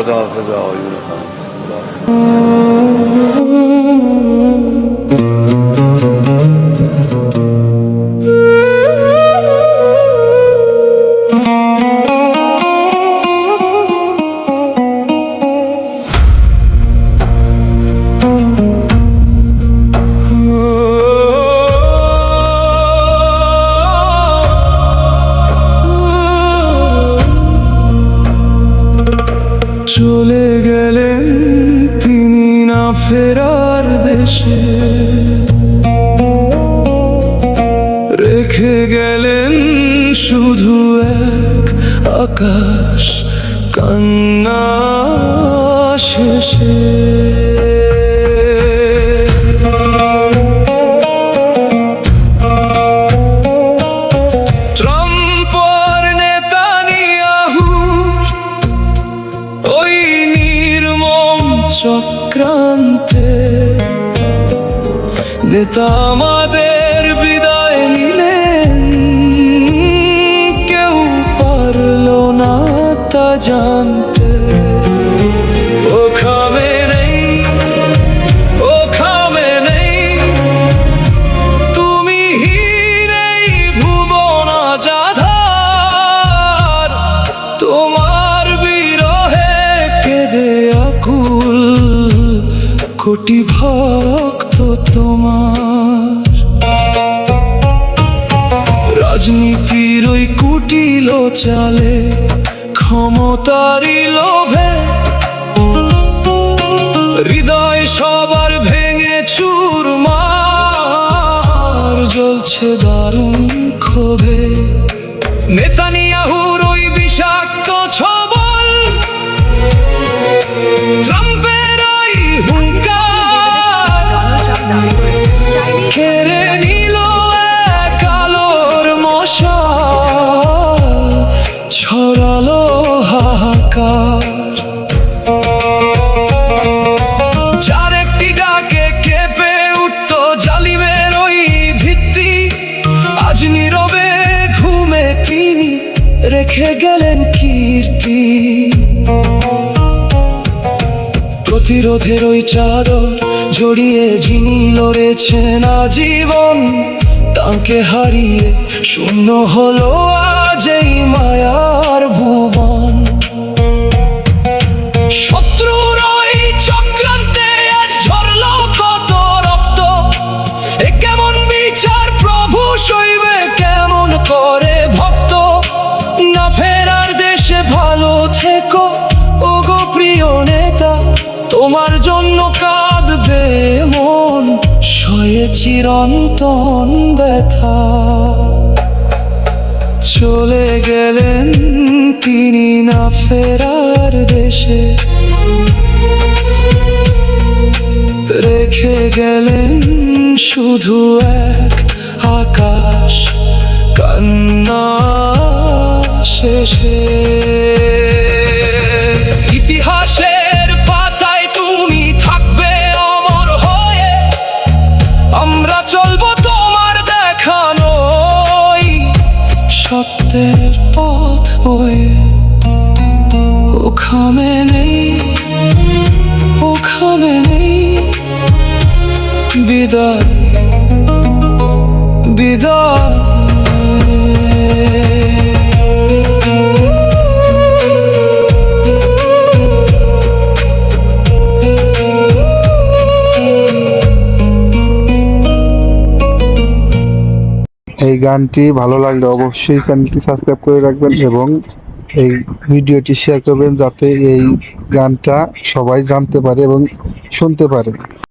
خدا حافظ آقایون خانم. চলে গেলেন তিনি না ফেরার দেশে, রেখে গেলেন শুধু এক আকাশ কান্না শেষে। ট্রাম্পর নেতানিয়াহু ওই নির্মম চক্রান্তে নেতা আমাদের বিদায় নিলেন, কেউ পারল না তা জানতে। ও খামে নেই, ও খামে নেই, তুমি হীন এই ভুবন আজাধার, তোমার বিরহে কেঁদে আকুল কোটি ভক্ত তোমার। রাজনীতির ওই কুটিল চালে ক্ষমতারই লোভে হৃদয় সবার ভেঙে চুরমার, জ্বলছে দারুণ ক্ষোভে। নেতানিয়াহুর ওই বিষাক্ত ছবল, ট্রাম্পের ওই হুঙ্কার কেড়ে নিল এক আলোর মশাল, ছড়ালো হাহাকার। যার একটি ডাকে কেঁপে উঠত জালিমের ওই ভিত্তি, আজ নীরবে ঘুমে তিনি রেখে গেলেন কীর্তি। প্রতিরোধের ওই চাদর জড়িয়ে যিনি লড়েছেন আজীবন, তাকে হারিয়ে শূন্য হলো আজ এই মায়ার ভুবন। শত্রুর ওই চক্রান্তে আজ ঝরল কত রক্ত, এ কেমন বিচার প্রভু সইবে কেমন করে ভক্ত। না ফেরার দেশে ভালো থেকো ওগো প্রিয় নেতা, তোমার জন্য কাঁদবে মন সয়ে চিরন্তন ব্যথা। চলে গেলেন তিনি না ফেরার দেশে, রেখে গেলেন শুধু এক আকাশ কান্না শেষে। ইতিহাসের পাতায় তুমি থাকবে অমর হয়ে, আমরা চলবো তোমার দেখানো সত্যের পথ বয়ে। ও খামে নেই, ও খামে নেই, বিদায় বিদায়। এই গানটি ভালো লাগলে অবশ্যই চ্যানেলটি সাবস্ক্রাইব করে রাখবেন এবং এই ভিডিওটি শেয়ার করবেন, যাতে এই গানটা সবাই জানতে পারে এবং শুনতে পারে।